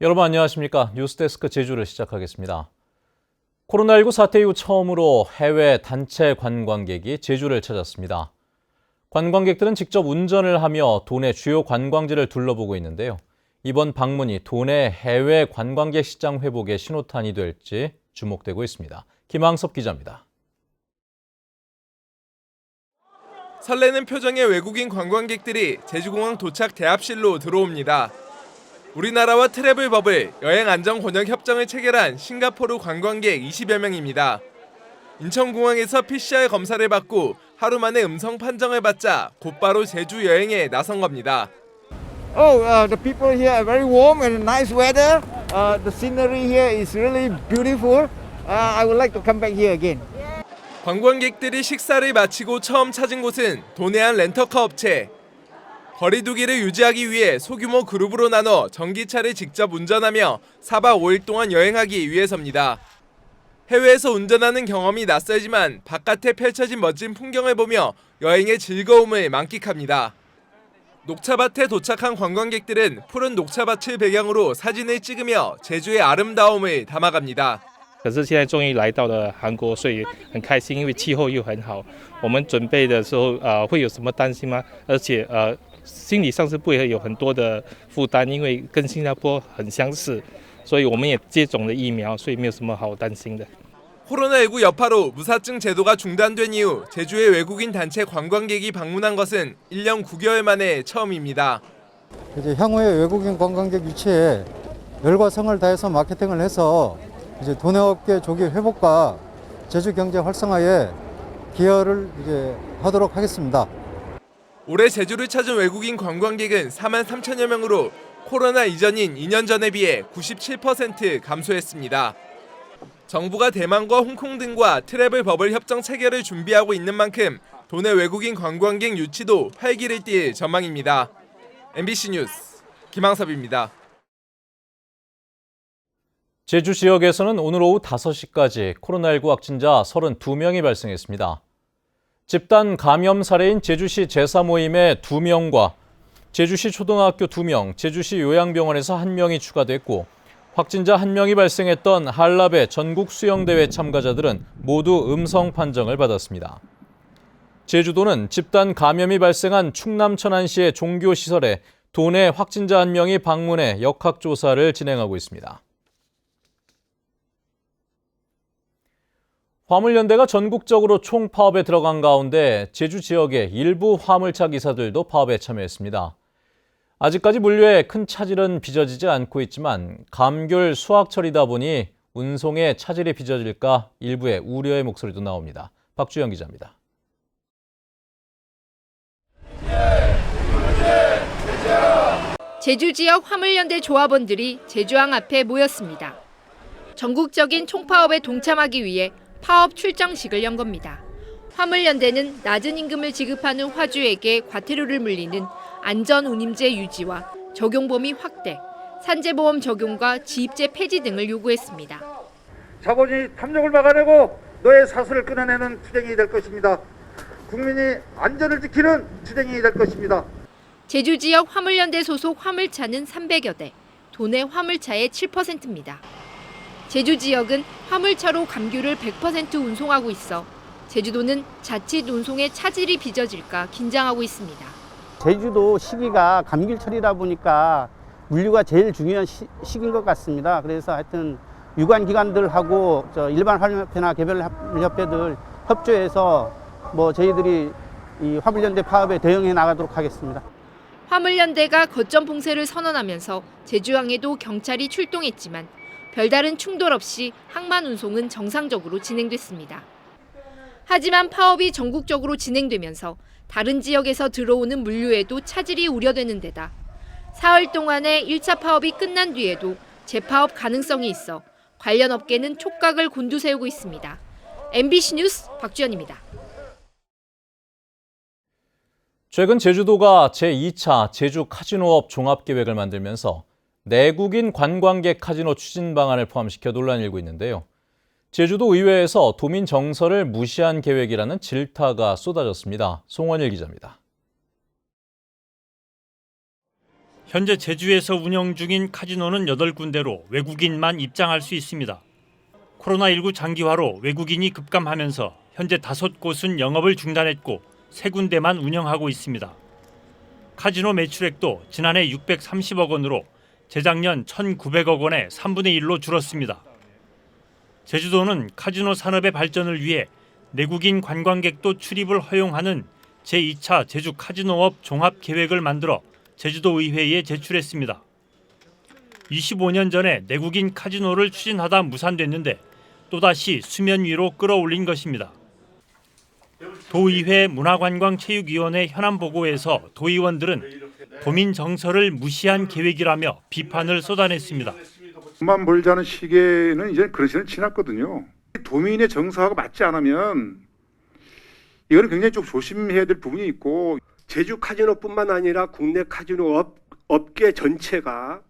여러분 안녕하십니까? 뉴스데스크 제주를 시작하겠습니다. 코로나19 사태 이후 처음으로 해외 단체 관광객이 제주를 찾았습니다. 관광객들은 직접 운전을 하며 도내 주요 관광지를 둘러보고 있는데요. 이번 방문이 도내 해외 관광객 시장 회복의 신호탄이 될지 주목되고 있습니다. 김항섭 기자입니다. 설레는 표정의 외국인 관광객들이 제주공항 도착 대합실로 들어옵니다. 우리나라와 트래블버블 여행안전권역협정을 체결한 싱가포르 관광객 20여 명입니다. 인천공항에서 PCR 검사를 받고 하루 만에 음성 판정을 받자 곧바로 제주 여행에 나선 겁니다. The people here are very warm and nice weather. The scenery here is really beautiful. I would like to come back here again. 관광객들이 식사를 마치고 처음 찾은 곳은 도내한 렌터카 업체. 거리두기를 유지하기 위해 소규모 그룹으로 나눠 전기차를 직접 운전하며 4박 5일 동안 여행하기 위해서입니다. 해외에서 운전하는 경험이 낯설지만 바깥에 펼쳐진 멋진 풍경을 보며 여행의 즐거움을 만끽합니다. 녹차밭에 도착한 관광객들은 푸른 녹차밭을 배경으로 사진을 찍으며 제주의 아름다움을 담아갑니다. 可是现在终于来到了韩国，所以很开心，因为气候又很好。我们准备的时候，会有什么担心吗？而且心理上是不会有很多的负担，因为跟新加坡很相似，所以我们也接种了疫苗，所以没有什么好担心的。 코로나19 여파로 무사증 제도가 중단된 이후 제주의 외국인 단체 관광객이 방문한 것은 1년 9개월 만에 처음입니다. 이제 향후에 외국인 관광객 유치에 열과 성을 다해서 마케팅을 해서 이제 도내업계 조기 회복과 제주 경제 활성화에 기여를 이제 하도록 하겠습니다. 올해 제주를 찾은 외국인 관광객은 4만 3천여 명으로 코로나 이전인 2년 전에 비해 97% 감소했습니다. 정부가 대만과 홍콩 등과 트래블 버블 협정 체결을 준비하고 있는 만큼 도내 외국인 관광객 유치도 활기를 띨 전망입니다. MBC 뉴스 김항섭입니다. 제주 지역에서는 오늘 오후 5시까지 코로나19 확진자 32명이 발생했습니다. 집단 감염 사례인 제주시 제사 모임의 2명과 제주시 초등학교 2명, 제주시 요양병원에서 1명이 추가됐고 확진자 1명이 발생했던 한라베 전국 수영대회 참가자들은 모두 음성 판정을 받았습니다. 제주도는 집단 감염이 발생한 충남 천안시의 종교시설에 도내 확진자 1명이 방문해 역학조사를 진행하고 있습니다. 화물연대가 전국적으로 총파업에 들어간 가운데 제주 지역의 일부 화물차 기사들도 파업에 참여했습니다. 아직까지 물류에 큰 차질은 빚어지지 않고 있지만 감귤 수확철이다 보니 운송에 차질이 빚어질까 일부의 우려의 목소리도 나옵니다. 박주영 기자입니다. 제주 지역 화물연대 조합원들이 제주항 앞에 모였습니다. 전국적인 총파업에 동참하기 위해 파업 출정식을 연 겁니다. 화물연대는 낮은 임금을 지급하는 화주에게 과태료를 물리는 안전운임제 유지와 적용 범위 확대, 산재보험 적용과 지입제 폐지 등을 요구했습니다. 자본이 탐욕을 막아내고 너의 사슬을 끊어내는 투쟁이 될 것입니다. 국민이 안전을 지키는 투쟁이 될 것입니다. 제주 지역 화물연대 소속 화물차는 300여 대, 도내 화물차의 7%입니다. 제주 지역은 화물차로 감귤을 100% 운송하고 있어 제주도는 자칫 운송에 차질이 빚어질까 긴장하고 있습니다. 제주도 시기가 감귤철이다 보니까 물류가 제일 중요한 시기인 것 같습니다. 그래서 하여튼 유관기관들하고 일반 화물협회나 개별협회들 협조해서 저희들이 이 화물연대 파업에 대응해 나가도록 하겠습니다. 화물연대가 거점 봉쇄를 선언하면서 제주항에도 경찰이 출동했지만 별다른 충돌 없이 항만 운송은 정상적으로 진행됐습니다. 하지만 파업이 전국적으로 진행되면서 다른 지역에서 들어오는 물류에도 차질이 우려되는 데다 사흘 동안의 1차 파업이 끝난 뒤에도 재파업 가능성이 있어 관련 업계는 촉각을 곤두세우고 있습니다. MBC 뉴스 박주연입니다. 최근 제주도가 제2차 제주 카지노업 종합계획을 만들면서 내국인 관광객 카지노 추진 방안을 포함시켜 논란이 일고 있는데요. 제주도 의회에서 도민 정서를 무시한 계획이라는 질타가 쏟아졌습니다. 송원일 기자입니다. 현재 제주에서 운영 중인 카지노는 8군데로 외국인만 입장할 수 있습니다. 코로나19 장기화로 외국인이 급감하면서 현재 5곳은 영업을 중단했고 3군데만 운영하고 있습니다. 카지노 매출액도 지난해 630억 원으로 재작년 1,900억 원의 3분의 1로 줄었습니다. 제주도는 카지노 산업의 발전을 위해 내국인 관광객도 출입을 허용하는 제2차 제주 카지노업 종합 계획을 만들어 제주도 의회에 제출했습니다. 25년 전에 내국인 카지노를 추진하다 무산됐는데 또다시 수면 위로 끌어올린 것입니다. 도의회 문화관광체육위원회 현안 보고에서 도의원들은 도민 정서를 무시한 계획이라며 비판을 쏟아냈습니다. 돈만 벌자는 시계는 이제 그런 시대는 지났거든요. 도민의 정서하고 맞지 않으면 이거는 굉장히 좀 조심해야 될 부분이 있고, 제주 카지노뿐만 아니라 국내 카지노 업계 전체가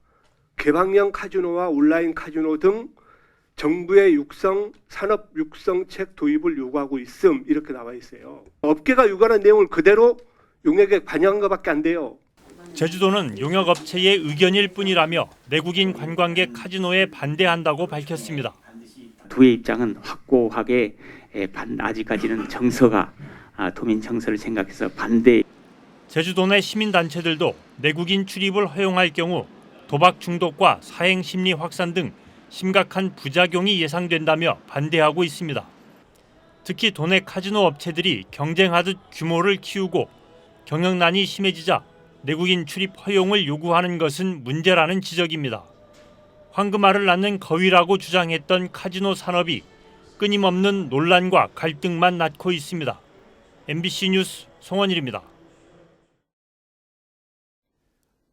개방형 카지노와 온라인 카지노 등 정부의 산업 육성책 도입을 요구하고 있음, 이렇게 나와 있어요. 업계가 요구하는 내용을 그대로 용역에 반영한 것밖에 안 돼요. 제주도는 용역업체의 의견일 뿐이라며 내국인 관광객 카지노에 반대한다고 밝혔습니다. 도의 입장은 확고하게 아직까지는 정서가 도민 정서를 생각해서 반대. 제주도 내 시민단체들도 내국인 출입을 허용할 경우 도박 중독과 사행 심리 확산 등 심각한 부작용이 예상된다며 반대하고 있습니다. 특히 도내 카지노 업체들이 경쟁하듯 규모를 키우고 경영난이 심해지자 내국인 출입 허용을 요구하는 것은 문제라는 지적입니다. 황금알을 낳는 거위라고 주장했던 카지노 산업이 끊임없는 논란과 갈등만 낳고 있습니다. MBC 뉴스 송원일입니다.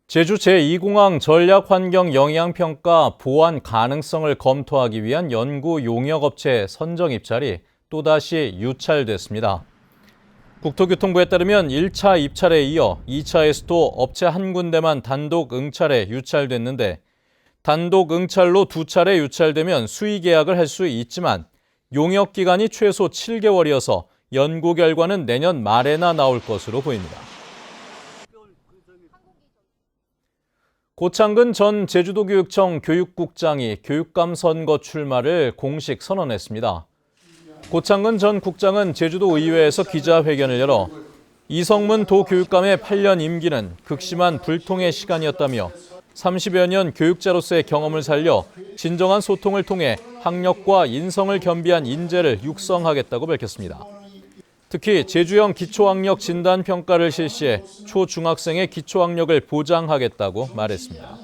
제주 제2공항 전략환경영향평가 보완 가능성을 검토하기 위한 연구 용역업체 선정 입찰이 또다시 유찰됐습니다. 국토교통부에 따르면 1차 입찰에 이어 2차에서도 업체 한 군데만 단독 응찰에 유찰됐는데, 단독 응찰로 2차례 유찰되면 수의 계약을 할 수 있지만 용역 기간이 최소 7개월이어서 연구 결과는 내년 말에나 나올 것으로 보입니다. 고창근 전 제주도교육청 교육국장이 교육감 선거 출마를 공식 선언했습니다. 고창근 전 국장은 제주도 의회에서 기자회견을 열어 이성문 도교육감의 8년 임기는 극심한 불통의 시간이었다며 30여 년 교육자로서의 경험을 살려 진정한 소통을 통해 학력과 인성을 겸비한 인재를 육성하겠다고 밝혔습니다. 특히 제주형 기초학력 진단평가를 실시해 초중학생의 기초학력을 보장하겠다고 말했습니다.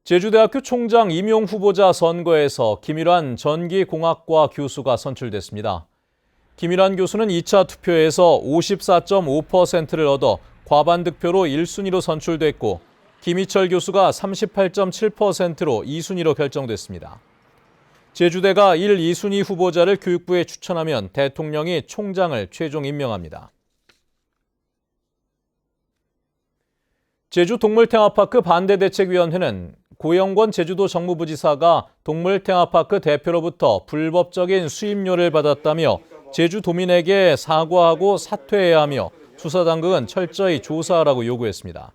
제주대학교 총장 임용 후보자 선거에서 김일환 전기공학과 교수가 선출됐습니다. 김일환 교수는 2차 투표에서 54.5%를 얻어 과반 득표로 1순위로 선출됐고, 김희철 교수가 38.7%로 2순위로 결정됐습니다. 제주대가 1, 2순위 후보자를 교육부에 추천하면 대통령이 총장을 최종 임명합니다. 제주동물테마파크 반대대책위원회는 고영권 제주도 정무부지사가 동물테마파크 대표로부터 불법적인 수임료를 받았다며 제주도민에게 사과하고 사퇴해야 하며 수사당국은 철저히 조사하라고 요구했습니다.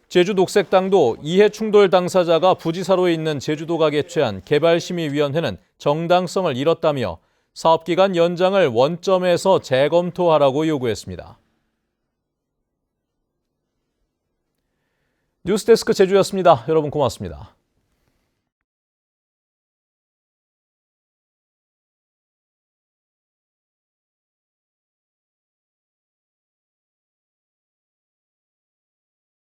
제주녹색당도 이해충돌 당사자가 부지사로 있는 제주도가 개최한 개발심의위원회는 정당성을 잃었다며 사업기간 연장을 원점에서 재검토하라고 요구했습니다. 뉴스데스크 제주였습니다. 여러분 고맙습니다.